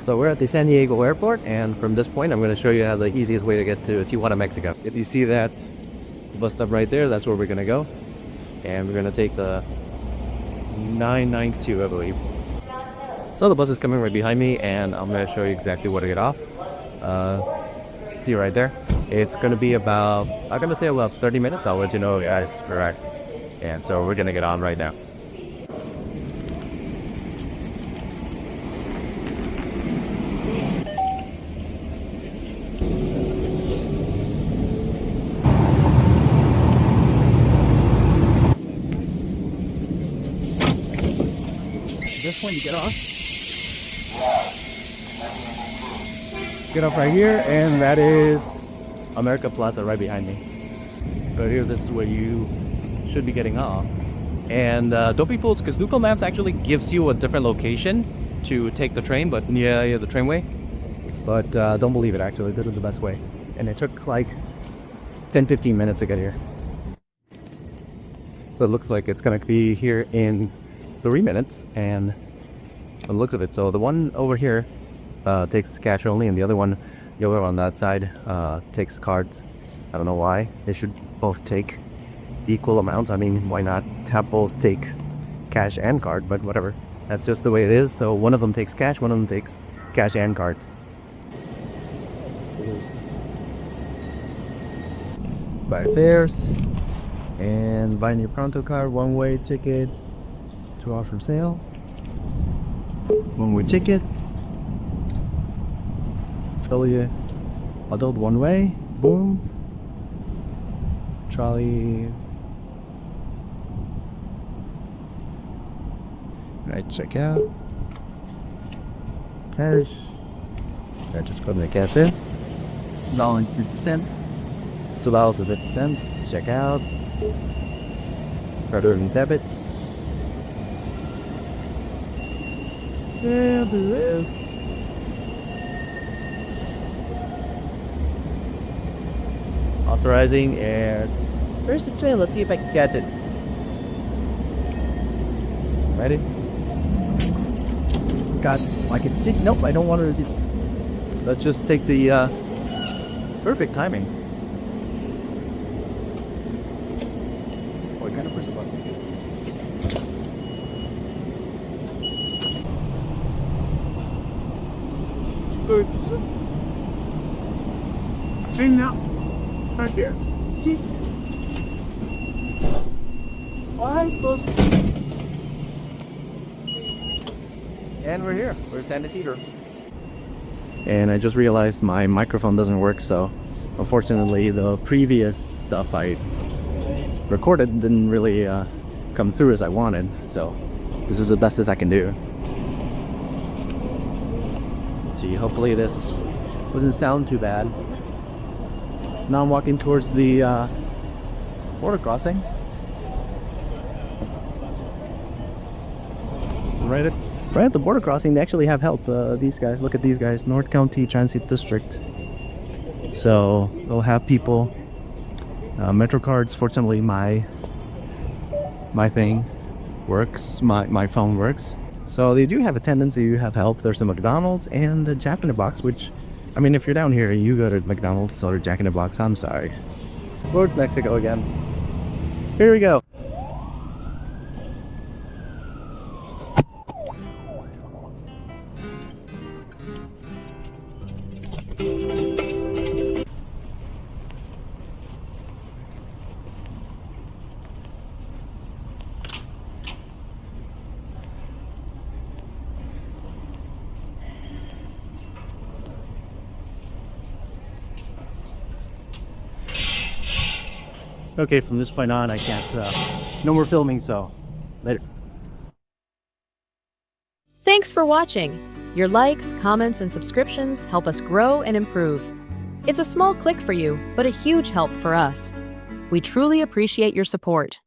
So we're at the San Diego airport, and from this point I'm going to show you how the easiest way to get to Tijuana, Mexico. If you see that bus stop right there, that's where we're going to go. And we're going to take the 992, I believe. So the bus is coming right behind me, and I'm going to show you exactly where to get off. See right there. It's going to be about, I'm going to say about 30 minutes. I'll let you know, guys. Correct. And so we're going to get on right now. This one, you get off. Get off right here, and that is America Plaza right behind me. Right here, this is where you should be getting off. And don't be fooled, because Google Maps actually gives you a different location to take the train, but yeah, the trainway. But don't believe it, actually. This is the best way. And it took like 10-15 minutes to get here. So it looks like it's gonna be here in 3 minutes, and by the looks of it, so the one over here takes cash only, and the other one, the other on that side, takes cards. I don't know why. They should both take equal amounts. I mean, why not have both take cash and card, but whatever. That's just the way it is. So one of them takes cash, one of them takes cash and cards. So buy fares and buy your Pronto card, one-way ticket, 2 hours from sale, one-way ticket, Trolley, adult one-way, boom, Trolley, right, check out, cash, I just got the cash in, $1.50, $2.50, check out, credit and debit. There it is. Authorizing, and where's the train? Let's see if I can catch it. Ready? God, I can see. Nope, I don't want to see. Let's just take the perfect timing. Oh, I gotta push the button. See now, right there. See? Why bus? And we're here. We're San Ysidro. And I just realized my microphone doesn't work, so unfortunately the previous stuff I recorded didn't really come through as I wanted. So this is the best as I can do. See, hopefully this doesn't sound too bad. Now I'm walking towards the border crossing. Right at the border crossing, they actually have help. These guys, look at these guys, North County Transit District. So they'll have people, Metro cards. Fortunately, my thing works, my phone works. So they do have attendance, they do have help. There's a McDonald's and a Jack in the Box, which, I mean, if you're down here, you go to McDonald's or Jack in the Box, I'm sorry. Towards Mexico again. Here we go. Okay, from this point on, I can't, no more filming, so later. Thanks for watching. Your likes, comments, and subscriptions help us grow and improve. It's a small click for you, but a huge help for us. We truly appreciate your support.